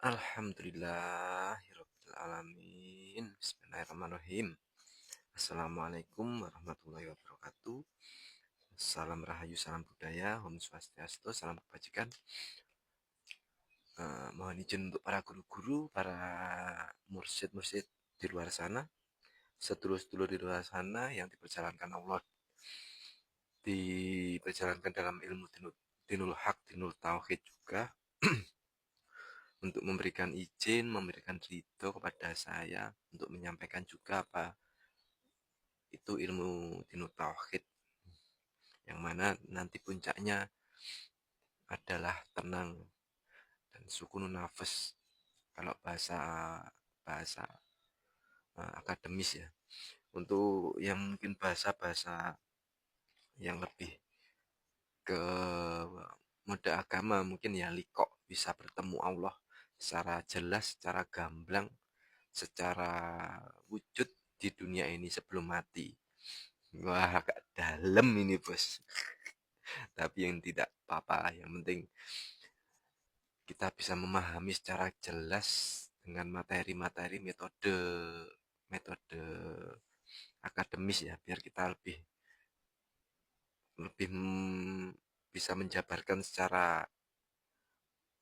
Alhamdulillahirabbil alamin. Bismillahirrahmanirrahim. Assalamualaikum warahmatullahi wabarakatuh. Salam rahayu, salam budaya, Om Swastiastu, salam kebajikan. Mohon izin untuk para guru-guru, para mursyid-mursyid di luar sana, sedulur-sedulur di luar sana yang diperjalankan Allah, diperjalankan dalam ilmu dinul haq, dinul tauhid juga, untuk memberikan izin, memberikan ridho kepada saya untuk menyampaikan juga apa itu ilmu dinul tauhid, yang mana nanti puncaknya adalah tenang dan sukunun nafas kalau bahasa bahasa akademis ya. Untuk yang mungkin bahasa-bahasa yang lebih ke mode agama mungkin ya liko bisa bertemu Allah secara jelas, secara gamblang, secara wujud di dunia ini sebelum mati. Wah, agak dalam ini bos. Tapi yang tidak apa-apa, yang penting kita bisa memahami secara jelas dengan materi-materi metode metode akademis ya, biar kita lebih lebih bisa menjabarkan secara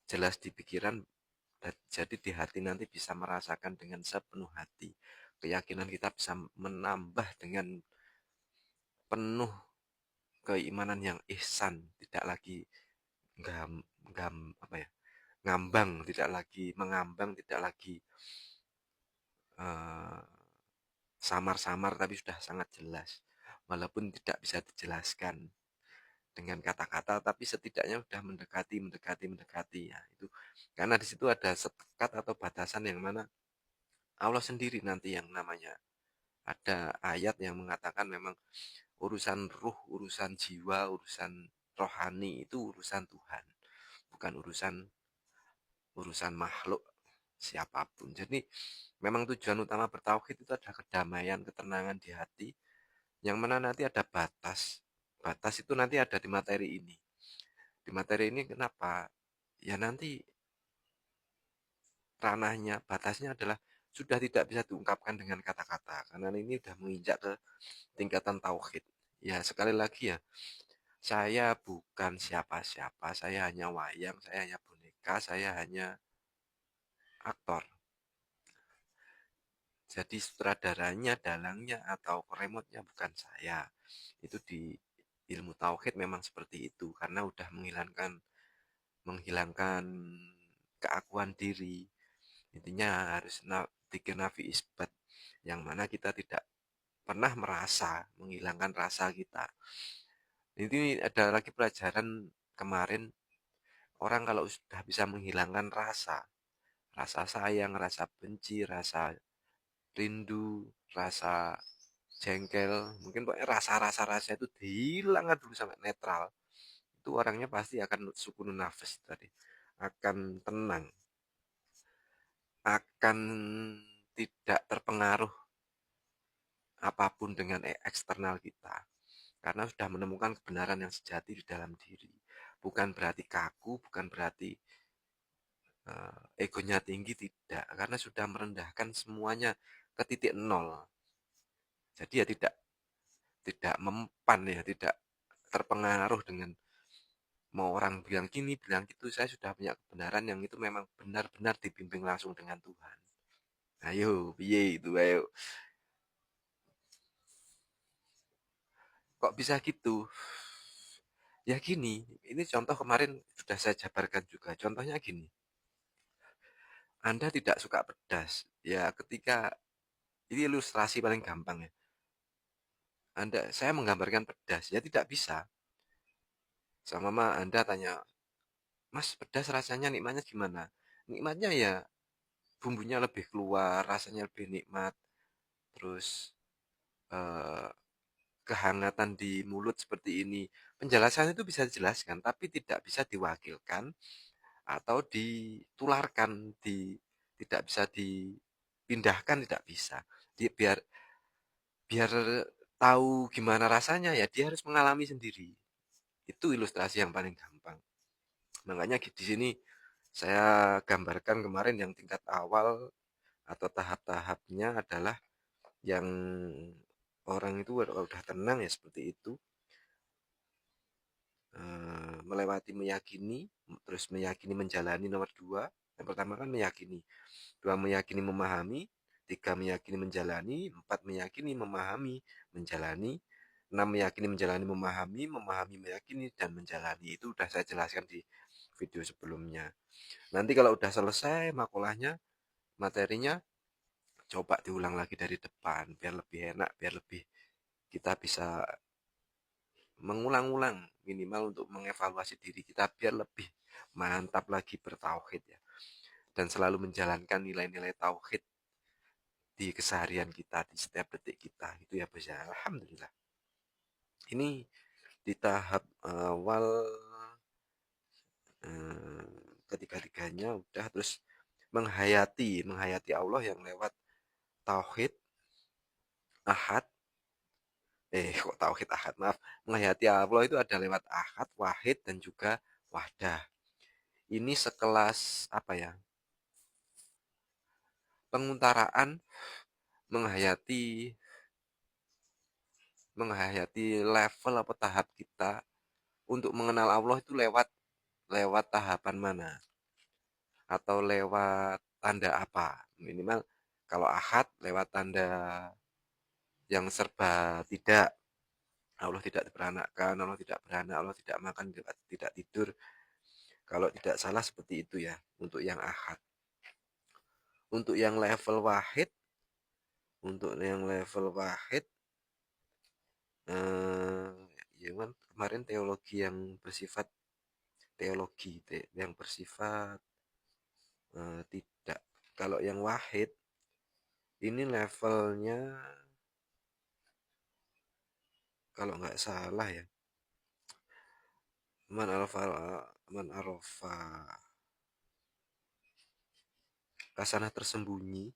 jelas di pikiran, jadi di hati nanti bisa merasakan dengan sepenuh hati. Keyakinan kita bisa menambah dengan penuh keimanan yang ihsan, tidak lagi gam, gam apa ya, ngambang, tidak lagi mengambang, tidak lagi eh, samar-samar, tapi sudah sangat jelas. Walaupun tidak bisa dijelaskan dengan kata-kata, tapi setidaknya sudah mendekati ya itu. Karena di situ ada sekat atau batasan yang mana Allah sendiri nanti yang namanya. Ada ayat yang mengatakan memang urusan ruh, urusan jiwa, urusan rohani itu urusan Tuhan, bukan urusan urusan makhluk siapapun. Jadi memang tujuan utama bertauhid itu adalah kedamaian, ketenangan di hati, yang mana nanti ada batas. Batas itu nanti ada di materi ini. Di materi ini kenapa? Ya nanti ranahnya, batasnya adalah sudah tidak bisa diungkapkan dengan kata-kata. Karena ini sudah menginjak ke tingkatan tauhid. Ya sekali lagi ya, saya bukan siapa-siapa, saya hanya wayang, saya hanya boneka, saya hanya aktor. Jadi sutradaranya, dalangnya, atau remote-nya bukan saya. Itu di ilmu tauhid memang seperti itu, karena udah menghilangkan keakuan diri. Intinya harus tiga nafi isbat, yang mana kita tidak pernah merasa, menghilangkan rasa kita. Ini ada lagi pelajaran kemarin, orang kalau sudah bisa menghilangkan rasa, rasa sayang, rasa benci, rasa rindu, rasa jengkel, mungkin pokoknya rasa-rasa itu dihilangkan dulu sampai netral. Itu orangnya pasti akan sukunun nafas tadi, akan tenang, akan tidak terpengaruh apapun dengan eksternal kita, karena sudah menemukan kebenaran yang sejati di dalam diri. Bukan berarti kaku, bukan berarti egonya tinggi, tidak, karena sudah merendahkan semuanya ke titik nol. Jadi ya tidak tidak mempan ya, tidak terpengaruh dengan mau orang bilang gini, bilang gitu. Saya sudah punya kebenaran yang itu memang benar-benar dibimbing langsung dengan Tuhan. Ayo, piye itu, ayo. Kok bisa gitu? Ya gini, ini contoh kemarin sudah saya jabarkan juga. Contohnya gini, Anda tidak suka pedas. Ya ketika, ini ilustrasi paling gampang ya. Saya menggambarkan pedas, ya tidak bisa. Sama mama Anda tanya, Mas pedas rasanya nikmatnya gimana? Nikmatnya ya bumbunya lebih keluar, rasanya lebih nikmat. Terus eh, kehangatan di mulut seperti ini. Penjelasan itu bisa dijelaskan, tapi tidak bisa diwakilkan atau ditularkan, tidak bisa dipindahkan, tidak bisa. Biar biar tahu gimana rasanya ya dia harus mengalami sendiri. Itu ilustrasi yang paling gampang. Makanya di sini Saya gambarkan kemarin yang tingkat awal atau tahap-tahapnya adalah yang orang itu kalau udah tenang ya seperti itu, melewati meyakini, terus meyakini menjalani nomor dua. Yang pertama kan meyakini, dua meyakini memahami, tiga meyakini menjalani, empat meyakini memahami menjalani, enam meyakini menjalani memahami, memahami meyakini dan menjalani. Itu udah saya jelaskan di video sebelumnya. Nanti kalau udah selesai makulahnya, materinya, coba diulang lagi dari depan biar lebih enak, biar lebih kita bisa mengulang-ulang minimal untuk mengevaluasi diri kita biar lebih mantap lagi bertauhid ya, dan selalu menjalankan nilai-nilai tauhid di keseharian kita di setiap detik kita itu ya Bos ya. Alhamdulillah ini di tahap awal ketiga-tiganya udah, terus menghayati Allah yang lewat tauhid ahad, kok tauhid ahad, maaf, menghayati Allah itu ada lewat ahad, wahid dan juga wahdah. Ini sekelas apa ya, penguntaraan menghayati menghayati level apa tahap kita untuk mengenal Allah itu lewat lewat tahapan mana atau lewat tanda apa. Minimal kalau ahad lewat tanda yang serba tidak, Allah tidak diperanakkan, Allah tidak beranak, Allah tidak makan, tidak tidur. Kalau tidak salah seperti itu ya untuk yang ahad. Untuk yang level wahid, untuk yang level wahid eh, ya kan kemarin teologi yang bersifat teologi yang bersifat tidak. Kalau yang wahid ini levelnya kalau nggak salah ya, man arafa man arafa kasanah tersembunyi.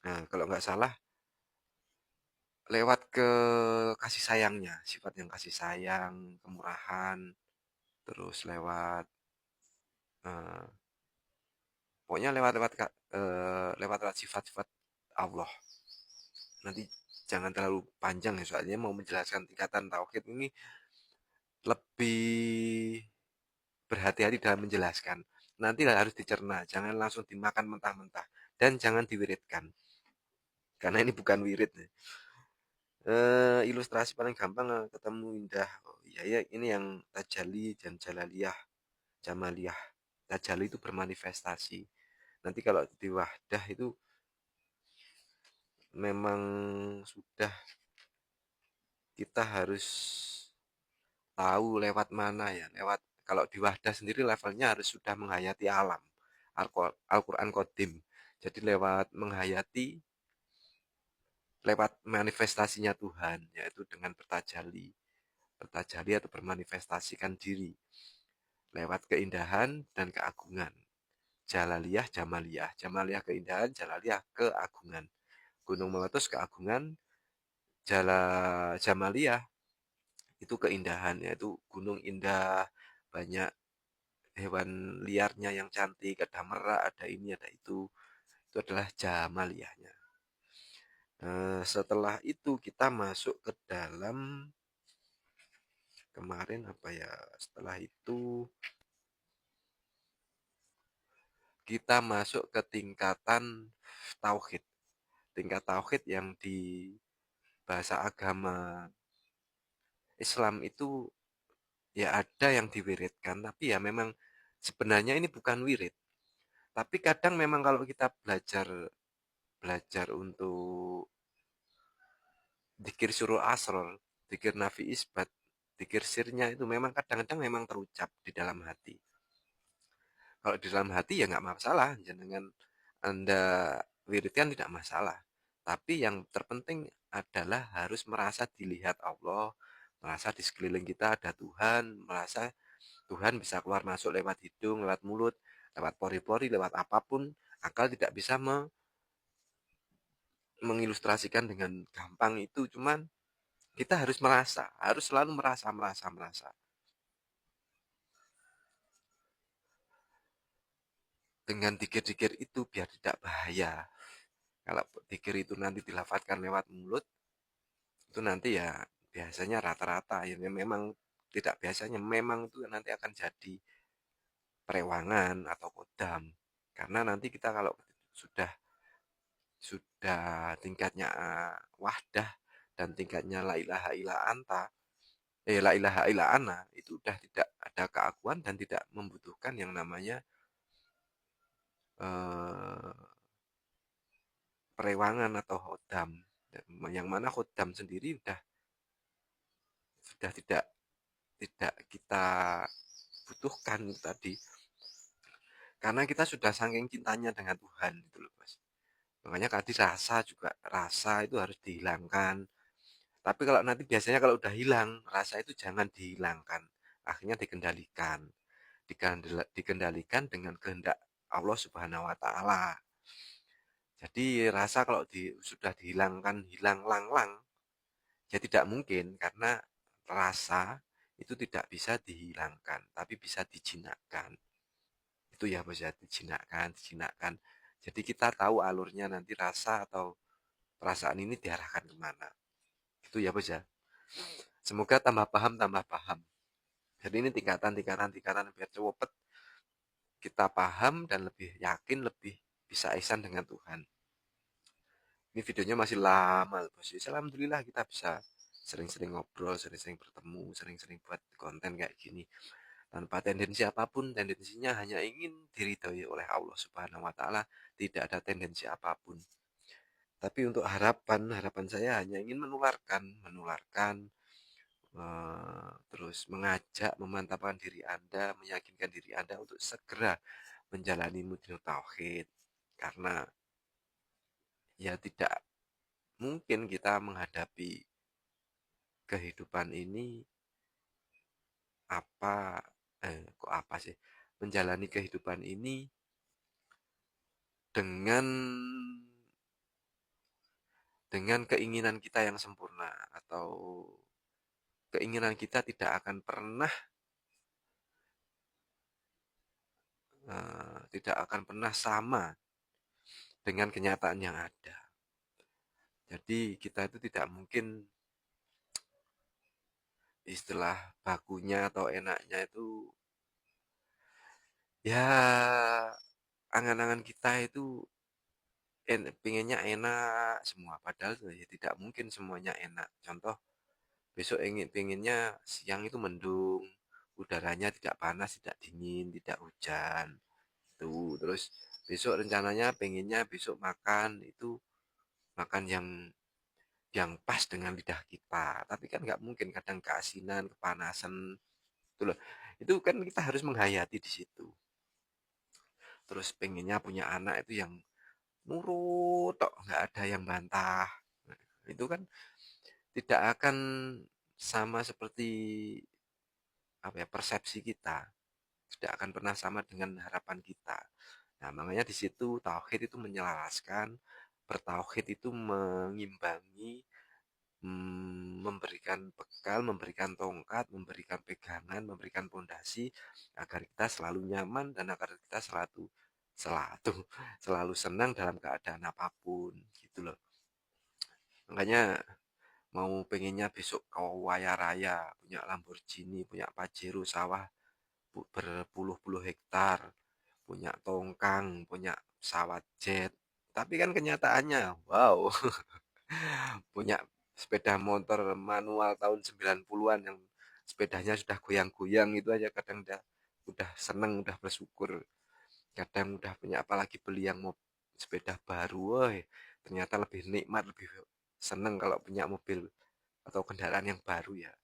Nah, kalau nggak salah lewat ke kasih sayangnya, sifat yang kasih sayang, kemurahan, terus lewat eh, pokoknya lewat sifat-sifat Allah. Nanti jangan terlalu panjang ya, soalnya mau menjelaskan tingkatan tauhid ini lebih berhati-hati dalam menjelaskan. Nanti harus dicerna, jangan langsung dimakan mentah-mentah dan jangan diwiridkan. Karena ini bukan wirid. Ilustrasi paling gampang ketemu indah. Oh, iya ya, ini yang tajali dan jalaliyah, jamaliyah. Tajali itu bermanifestasi. Nanti kalau di wahdah itu memang sudah kita harus tahu lewat mana ya, lewat kalau di wahdah sendiri levelnya harus sudah menghayati alam. Al-Quran Qadim. Jadi lewat menghayati, lewat manifestasinya Tuhan, yaitu dengan bertajali. Bertajali atau bermanifestasikan diri. Lewat keindahan dan keagungan. Jalaliyah, jamaliyah. Jamaliyah keindahan, jalaliyah keagungan. Gunung meletus keagungan, jamaliyah itu keindahan, yaitu gunung indah, banyak hewan liarnya yang cantik, ada merak, ada ini, ada itu adalah jamaliyahnya. Setelah itu kita masuk ke dalam kemarin apa ya, setelah itu kita masuk ke tingkatan tauhid. Tingkat tauhid yang di bahasa agama Islam itu ya ada yang diwiridkan, tapi ya memang sebenarnya ini bukan wirid. Tapi kadang memang kalau kita belajar belajar untuk dikir suruh asror, dikir nafi isbat, dikir sirnya itu memang kadang-kadang memang terucap di dalam hati. Kalau di dalam hati ya nggak masalah, dengan Anda wiridkan tidak masalah. Tapi yang terpenting adalah harus merasa dilihat Allah, merasa di sekeliling kita ada Tuhan, merasa Tuhan bisa keluar masuk lewat hidung, lewat mulut, lewat pori-pori, lewat apapun. Akal tidak bisa mengilustrasikan dengan gampang itu, cuman kita harus merasa, harus selalu merasa. dengan dikir-dikir itu biar tidak bahaya. Kalau dikir itu nanti dilafadzkan lewat mulut, itu nanti ya biasanya rata-rata ya memang tidak biasanya memang itu nanti akan jadi perewangan atau kodam. Karena nanti kita kalau sudah tingkatnya wahdah dan tingkatnya la ilaha illa anta, la ilaha illa ana, itu udah tidak ada keakuan dan tidak membutuhkan yang namanya eh, perewangan atau hodam. Yang mana hodam sendiri sudah tidak kita butuhkan tadi, karena kita sudah saking cintanya dengan Tuhan itu loh Mas. Makanya tadi rasa itu harus dihilangkan. Tapi kalau nanti biasanya kalau udah hilang rasa itu jangan dihilangkan, akhirnya dikendalikan dengan kehendak Allah Subhanahu Wa Taala. Jadi rasa kalau sudah dihilangkan hilang lang-lang, ya tidak mungkin, karena rasa itu tidak bisa dihilangkan, tapi bisa dijinakkan. Itu ya Bos ya, dijinakkan. Jadi kita tahu alurnya nanti rasa atau perasaan ini diarahkan kemana. Itu ya Bos ya. Semoga tambah paham, tambah paham. Jadi ini tingkatan biar cepet kita paham dan lebih yakin, lebih bisa ihsan dengan Tuhan. Ini videonya masih lama Bos. Alhamdulillah kita bisa sering-sering ngobrol, sering-sering bertemu, sering-sering buat konten kayak gini. Tanpa tendensi apapun, tendensinya hanya ingin diridhoi oleh Allah Subhanahu wa taala, tidak ada tendensi apapun. Tapi untuk harapan saya hanya ingin menularkan terus mengajak, memantapkan diri Anda, meyakinkan diri Anda untuk segera menjalani mudhinu tauhid. Karena ya tidak mungkin kita menghadapi kehidupan ini kok apa sih? Menjalani kehidupan ini dengan keinginan kita yang sempurna, atau keinginan kita tidak akan pernah sama dengan kenyataan yang ada. Jadi kita itu tidak mungkin istilah bakunya atau enaknya itu ya, angan-angan kita itu pengennya enak semua, padahal ya tidak mungkin semuanya enak. Contoh, besok pengennya siang itu mendung, udaranya tidak panas, tidak dingin, tidak hujan. Tuh, terus besok rencananya pengennya besok makan itu makan yang pas dengan lidah kita. Tapi kan nggak mungkin, kadang keasinan, kepanasan. Itu loh. Itu kan kita harus menghayati di situ. Terus pengennya punya anak itu yang nurut, nggak ada yang bantah. Nah, itu kan tidak akan sama seperti apa ya, persepsi kita. Tidak akan pernah sama dengan harapan kita. Nah, makanya di situ tauhid itu menyelaraskan, bertauhid itu mengimbangi, memberikan bekal, memberikan tongkat, memberikan pegangan, memberikan pondasi agar kita selalu nyaman dan agar kita selalu selalu senang dalam keadaan apapun gitu loh. Makanya pengennya besok kaya raya, punya Lamborghini, punya Pajero sawah berpuluh-puluh hektar, punya tongkang, punya pesawat jet. Tapi kan kenyataannya, wow, punya sepeda motor manual tahun 90-an yang sepedanya sudah goyang-goyang itu aja kadang udah seneng, udah bersyukur. Kadang udah punya, apalagi beli yang mau sepeda baru, woy, ternyata lebih nikmat, lebih seneng kalau punya mobil atau kendaraan yang baru ya.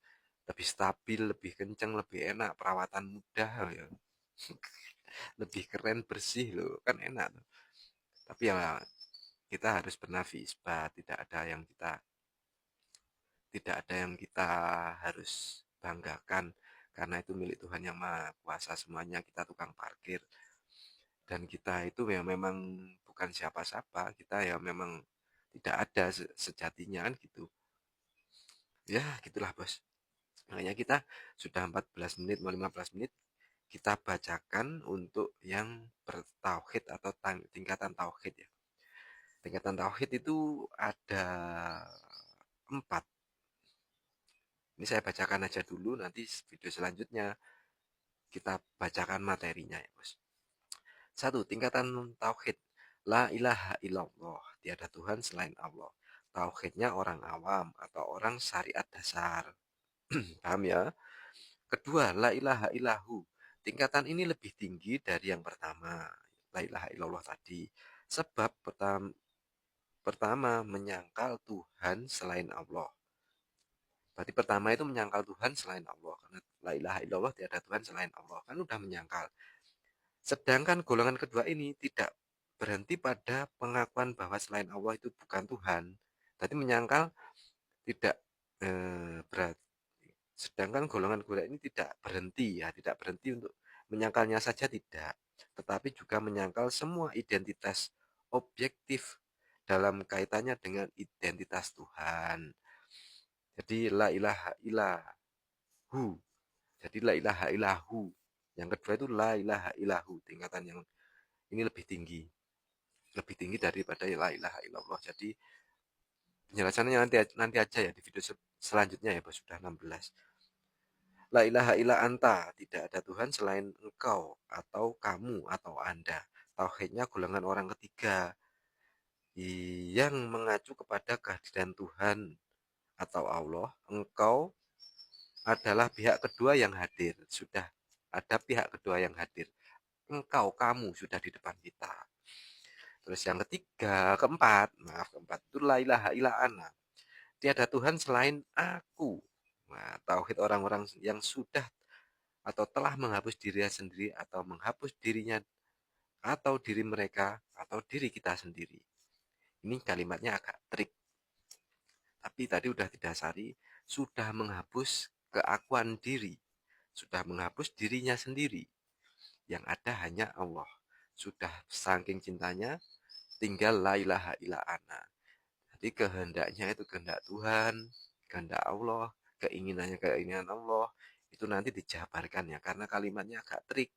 Lebih stabil, lebih kenceng, lebih enak, perawatan mudah ya. Lebih keren, bersih loh, kan enak tuh. Tapi ya kita harus bernafi isbat, tidak ada yang kita harus banggakan, karena itu milik Tuhan yang Maha Kuasa semuanya. Kita tukang parkir, dan kita itu ya memang bukan siapa-siapa, kita ya memang tidak ada sejatinya kan gitu. Ya gitulah Bos. Makanya kita sudah 14 menit, mau 15 menit, kita bacakan untuk yang tauhid atau tingkatan tauhid ya. Tingkatan tauhid itu ada 4. Ini saya bacakan aja dulu, nanti video selanjutnya kita bacakan materinya ya, Bos. 1. Tingkatan tauhid. La ilaha illallah, tiada Tuhan selain Allah. Tauhidnya orang awam atau orang syariat dasar. Paham ya? Kedua, la ilaha illahu. Tingkatan ini lebih tinggi dari yang pertama, la ilaha illallah tadi. Sebab pertama menyangkal Tuhan selain Allah. Berarti pertama itu menyangkal Tuhan selain Allah. Karena la ilaha illallah tiada Tuhan selain Allah. Kan udah menyangkal. Sedangkan golongan kedua ini tidak berhenti pada pengakuan bahwa selain Allah itu bukan Tuhan. Tadi menyangkal tidak berat. Sedangkan golongan ini tidak berhenti ya, tidak berhenti untuk menyangkalnya saja tidak, tetapi juga menyangkal semua identitas objektif dalam kaitannya dengan identitas Tuhan. Jadi la ilaha illahu. Jadi la ilaha illahu. Yang kedua itu la ilaha illahu, tingkatan yang ini lebih tinggi. Lebih tinggi daripada la ilaha illallah. Jadi penjelasannya nanti aja ya di video selanjutnya ya, Bos. Sudah 16. La ilaha illa anta, tidak ada Tuhan selain engkau atau kamu atau Anda. Tauhidnya golongan orang ketiga yang mengacu kepada kehadiran Tuhan atau Allah. Engkau adalah pihak kedua yang hadir. Sudah ada pihak kedua yang hadir. Engkau, kamu sudah di depan kita. Terus yang keempat itu la ilaha illa ana. Tiada Tuhan selain aku. Nah, tauhid orang-orang yang sudah atau telah menghapus dirinya sendiri atau menghapus dirinya atau diri mereka atau diri kita sendiri. Ini kalimatnya agak trik. Tapi tadi udah didasari sudah menghapus keakuan diri, sudah menghapus dirinya sendiri. Yang ada hanya Allah. Sudah saking cintanya tinggal la ilaha illa ana. Jadi kehendaknya itu kehendak Tuhan, kehendak Allah, keinginannya keinginan Allah. Itu nanti dijabarkan ya, karena kalimatnya agak trik.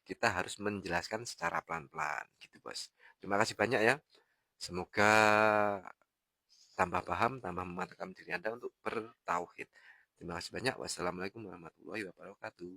Kita harus menjelaskan secara pelan-pelan gitu, Bos. Terima kasih banyak ya. Semoga tambah paham, tambah memantapkan diri Anda untuk bertauhid. Terima kasih banyak. Wassalamualaikum warahmatullahi wabarakatuh.